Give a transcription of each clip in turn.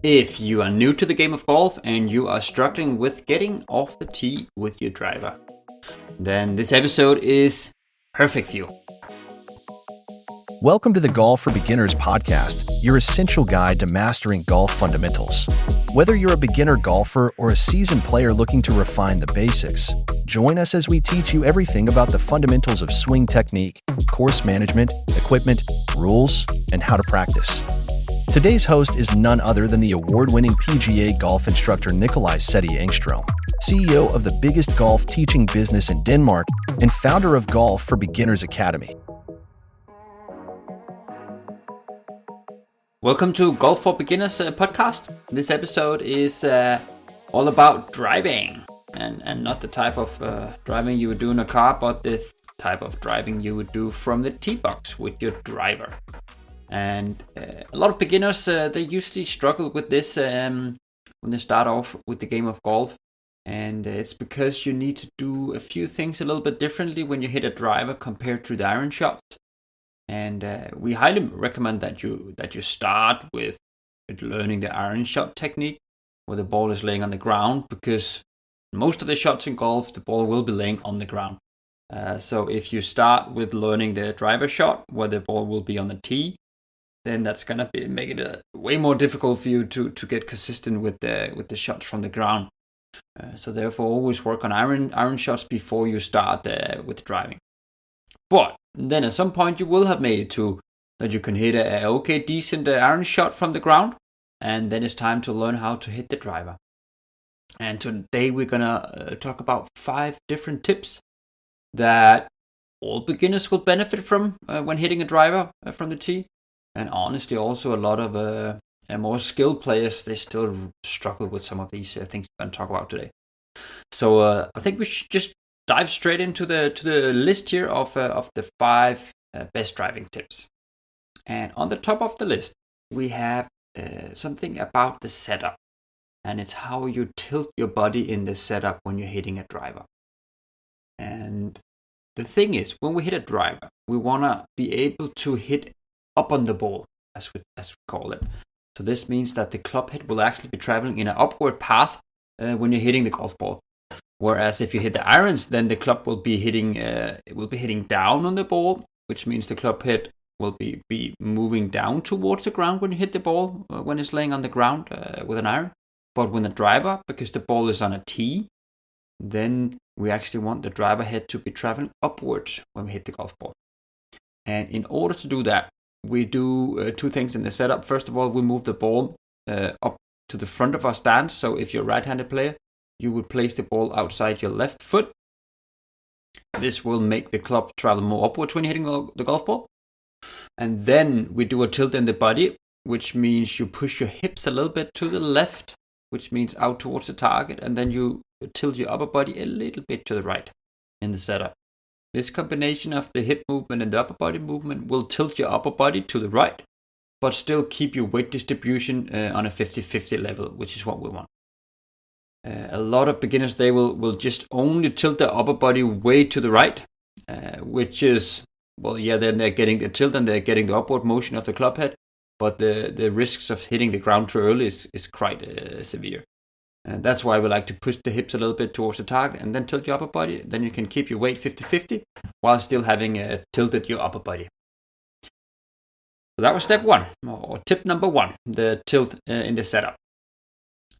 If you are new to the game of golf and you are struggling with getting off the tee with your driver, then this episode is perfect for you. Welcome to the Golf for Beginners podcast, your essential guide to mastering golf fundamentals. Whether you're a beginner golfer or a seasoned player looking to refine the basics, join us as we teach you everything about the fundamentals of swing technique, course management, equipment, rules, and how to practice. Today's host is none other than the award-winning PGA golf instructor Nikolaj Setti Engström, CEO of the biggest golf teaching business in Denmark and founder of Golf for Beginners Academy. Welcome to Golf for Beginners podcast. This episode is all about driving and not the type of driving you would do in a car, but the type of driving you would do from the tee box with your driver. And a lot of beginners, they usually struggle with this when they start off with the game of golf. And it's because you need to do a few things a little bit differently when you hit a driver compared to the iron shots. And we highly recommend that you start with learning the iron shot technique where the ball is laying on the ground, because most of the shots in golf, the ball will be laying on the ground. So if you start with learning the driver shot where the ball will be on the tee, then that's gonna make it way more difficult for you to get consistent with the shots from the ground. So therefore, always work on iron shots before you start with driving. But then at some point you will have made it to that you can hit a decent iron shot from the ground, and then it's time to learn how to hit the driver. And today we're gonna talk about 5 different tips that all beginners will benefit from when hitting a driver from the tee. And honestly, also a lot of more skilled players, they still struggle with some of these things we're going to talk about today. So I think we should just dive straight into the list here of the 5 best driving tips. And on the top of the list, we have something about the setup. And it's how you tilt your body in the setup when you're hitting a driver. And the thing is, when we hit a driver, we want to be able to hit up on the ball, as we call it. So this means that the club head will actually be traveling in an upward path when you're hitting the golf ball. Whereas if you hit the irons, then the club will be hitting down on the ball, which means the club head will be moving down towards the ground when you hit the ball when it's laying on the ground with an iron. But when the driver, because the ball is on a tee, then we actually want the driver head to be traveling upwards when we hit the golf ball. And in order to do that, we do 2 things in the setup. First of all, we move the ball up to the front of our stance. So if you're a right-handed player, you would place the ball outside your left foot. This will make the club travel more upwards when you're hitting the golf ball. And then we do a tilt in the body, which means you push your hips a little bit to the left, which means out towards the target. And then you tilt your upper body a little bit to the right in the setup. This combination of the hip movement and the upper body movement will tilt your upper body to the right, but still keep your weight distribution on a 50-50 level, which is what we want. A lot of beginners, they will just only tilt their upper body way to the right, which is, then they're getting the tilt and they're getting the upward motion of the club head, but the risks of hitting the ground too early is quite severe. And that's why we like to push the hips a little bit towards the target and then tilt your upper body. Then you can keep your weight 50-50 while still having tilted your upper body. So that was step 1, or tip number 1, the tilt in the setup.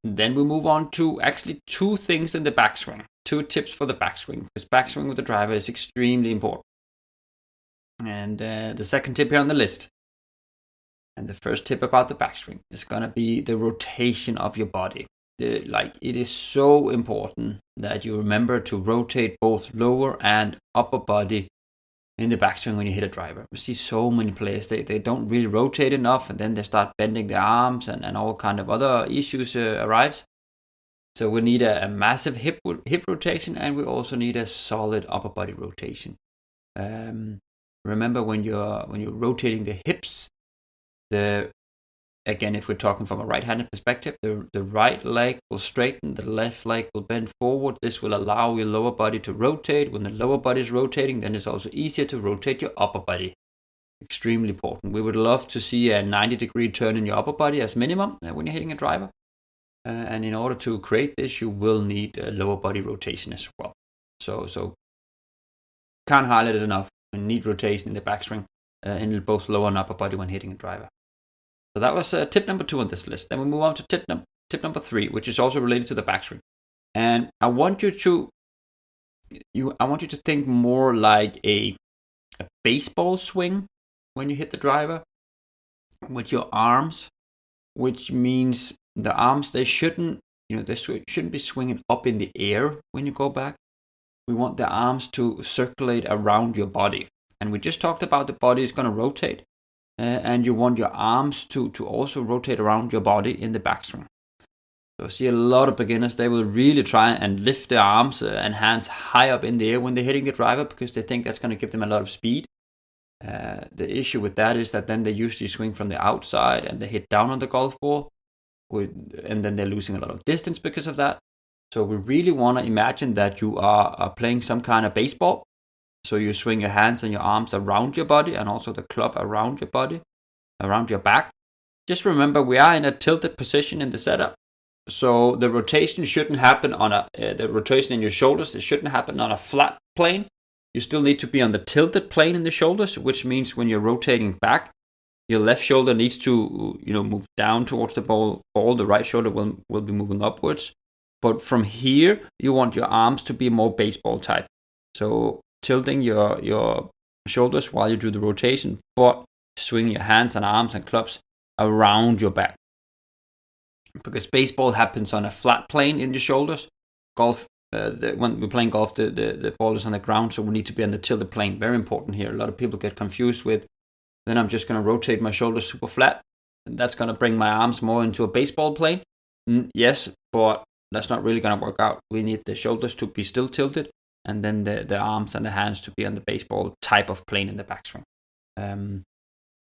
Then we move on to actually 2 things in the backswing, 2 tips for the backswing, because backswing with the driver is extremely important. And the second tip here on the list, and the first tip about the backswing, is going to be the rotation of your body. It is so important that you remember to rotate both lower and upper body in the backswing when you hit a driver. We see so many players, they don't really rotate enough, and then they start bending their arms and all kind of other issues arise. So we need a massive hip rotation, and we also need a solid upper body rotation. Remember when you're rotating the hips, again, if we're talking from a right-handed perspective, the right leg will straighten, the left leg will bend forward. This will allow your lower body to rotate. When the lower body is rotating, then it's also easier to rotate your upper body. Extremely important. We would love to see a 90-degree turn in your upper body as minimum when you're hitting a driver. And in order to create this, you will need a lower body rotation as well. So can't highlight it enough. You need rotation in the backswing in both lower and upper body when hitting a driver. So that was tip number 2 on this list. Then we move on to tip number 3, which is also related to the backswing. And I want you to think more like a baseball swing when you hit the driver with your arms, which means the arms, they shouldn't be swinging up in the air when you go back. We want the arms to circulate around your body. And we just talked about the body is going to rotate, and you want your arms to also rotate around your body in the backswing. So I see a lot of beginners, they will really try and lift their arms and hands high up in the air when they're hitting the driver because they think that's going to give them a lot of speed. The issue with that is that then they usually swing from the outside and they hit down on the golf ball, and then they're losing a lot of distance because of that. So we really want to imagine that you are playing some kind of baseball. So you swing your hands and your arms around your body and also the club around your body, around your back. Just remember, we are in a tilted position in the setup. So the rotation shouldn't happen the rotation in your shoulders, it shouldn't happen on a flat plane. You still need to be on the tilted plane in the shoulders, which means when you're rotating back, your left shoulder needs to, move down towards the ball. The right shoulder will be moving upwards. But from here, you want your arms to be more baseball type. So tilting your shoulders while you do the rotation, but swinging your hands and arms and clubs around your back. Because baseball happens on a flat plane in the shoulders. Golf, when we're playing golf, the ball is on the ground, so we need to be on the tilted plane. Very important here. A lot of people get confused with, then I'm just going to rotate my shoulders super flat, and that's going to bring my arms more into a baseball plane. Yes, but that's not really going to work out. We need the shoulders to be still tilted, and then the arms and the hands to be on the baseball type of plane in the backswing.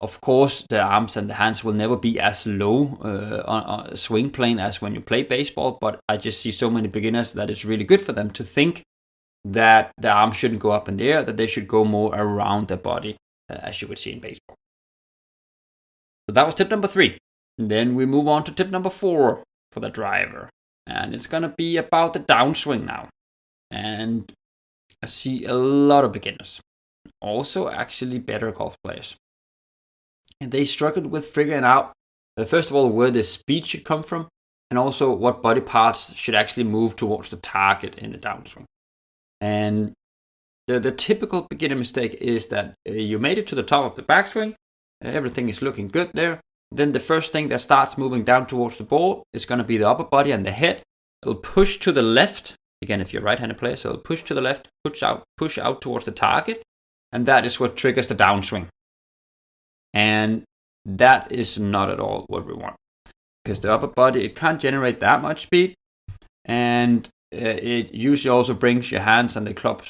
Of course, the arms and the hands will never be as low on a swing plane as when you play baseball, but I just see so many beginners that it's really good for them to think that the arms shouldn't go up in the air, that they should go more around the body, as you would see in baseball. So that was tip number 3. And then we move on to tip number 4 for the driver. And it's going to be about the downswing now. And I see a lot of beginners, also actually better golf players. And they struggled with figuring out, first of all, where the speed should come from, and also what body parts should actually move towards the target in the downswing. And the typical beginner mistake is that you made it to the top of the backswing, everything is looking good there. Then the first thing that starts moving down towards the ball is going to be the upper body and the head. It'll push to the left. Again, if you're a right-handed player, so it'll push to the left, push out towards the target, and that is what triggers the downswing. And that is not at all what we want, because the upper body, it can't generate that much speed, and it usually also brings your hands and the club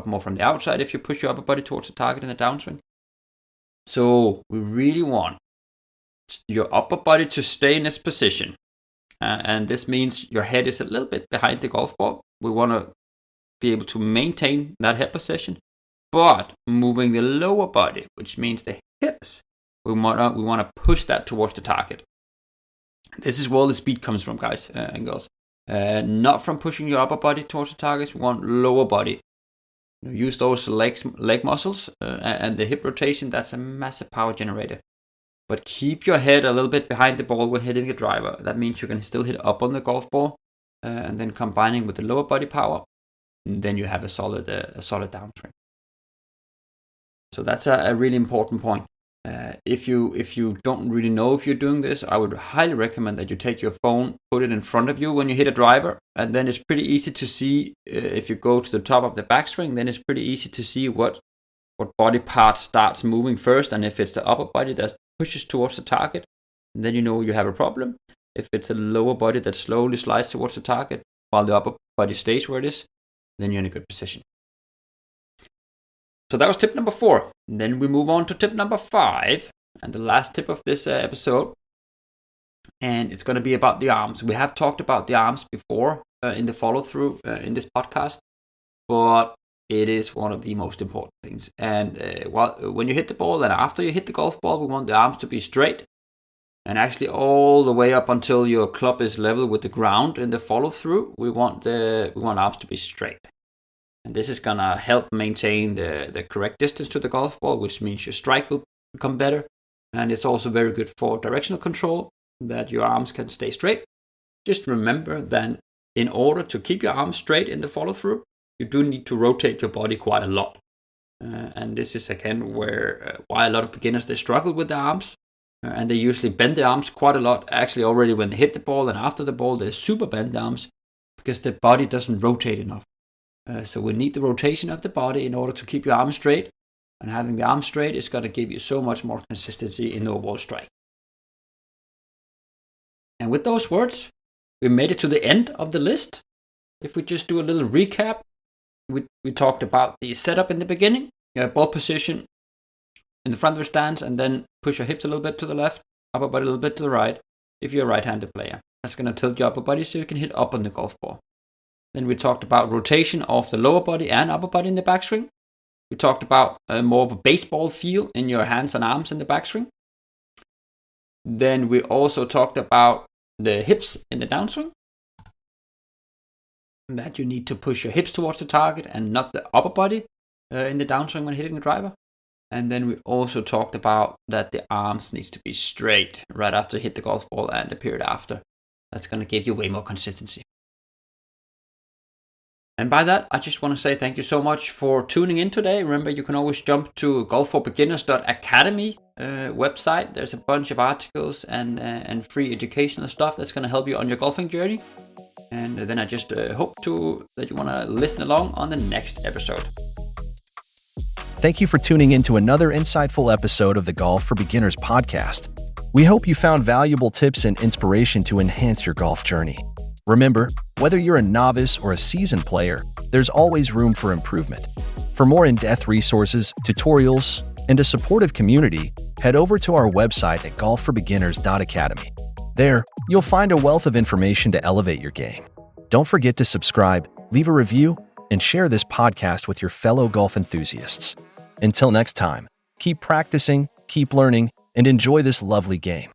more from the outside if you push your upper body towards the target in the downswing. So we really want your upper body to stay in this position, and this means your head is a little bit behind the golf ball. We want to be able to maintain that head position, but moving the lower body, which means the hips, we want to push that towards the target. This is where the speed comes from, guys and girls. Not from pushing your upper body towards the targets. We want lower body. Use those leg muscles and the hip rotation. That's a massive power generator. But keep your head a little bit behind the ball when hitting the driver. That means you can still hit up on the golf ball, and then combining with the lower body power, and then you have a solid downswing. So that's a really important point. If you don't really know if you're doing this, I would highly recommend that you take your phone, put it in front of you when you hit a driver, and then it's pretty easy to see. If you go to the top of the backswing, then it's pretty easy to see what body part starts moving first, and if it's the upper body that pushes towards the target, then you know you have a problem. If it's a lower body that slowly slides towards the target while the upper body stays where it is, then you're in a good position. So that was tip number 4. And then we move on to tip number 5, and the last tip of this episode. And it's going to be about the arms. We have talked about the arms before in the follow-through in this podcast. But it is one of the most important things. And when you hit the ball and after you hit the golf ball, we want the arms to be straight. And actually all the way up until your club is level with the ground in the follow through, we want arms to be straight. And this is gonna help maintain the correct distance to the golf ball, which means your strike will become better. And it's also very good for directional control, that your arms can stay straight. Just remember that in order to keep your arms straight in the follow through, you do need to rotate your body quite a lot. And this is again why a lot of beginners, they struggle with the arms. And they usually bend the arms quite a lot. Actually, already when they hit the ball and after the ball, they super bend the arms because the body doesn't rotate enough. So we need the rotation of the body in order to keep your arms straight. And having the arms straight is going to give you so much more consistency in the overall strike. And with those words, we made it to the end of the list. If we just do a little recap, we talked about the setup in the beginning, ball position in the front of the stance, and then push your hips a little bit to the left, upper body a little bit to the right, if you're a right-handed player. That's going to tilt your upper body so you can hit up on the golf ball. Then we talked about rotation of the lower body and upper body in the backswing. We talked about more of a baseball feel in your hands and arms in the backswing. Then we also talked about the hips in the downswing. That you need to push your hips towards the target and not the upper body in the downswing when hitting the driver. And then we also talked about that the arms needs to be straight right after you hit the golf ball and the period after. That's going to give you way more consistency. And by that, I just want to say thank you so much for tuning in today. Remember, you can always jump to golfforbeginners.academy website. There's a bunch of articles and free educational stuff that's going to help you on your golfing journey. And then I just hope that you want to listen along on the next episode. Thank you for tuning in to another insightful episode of the Golf for Beginners podcast. We hope you found valuable tips and inspiration to enhance your golf journey. Remember, whether you're a novice or a seasoned player, there's always room for improvement. For more in-depth resources, tutorials, and a supportive community, head over to our website at golfforbeginners.academy. There, you'll find a wealth of information to elevate your game. Don't forget to subscribe, leave a review, and share this podcast with your fellow golf enthusiasts. Until next time, keep practicing, keep learning, and enjoy this lovely game.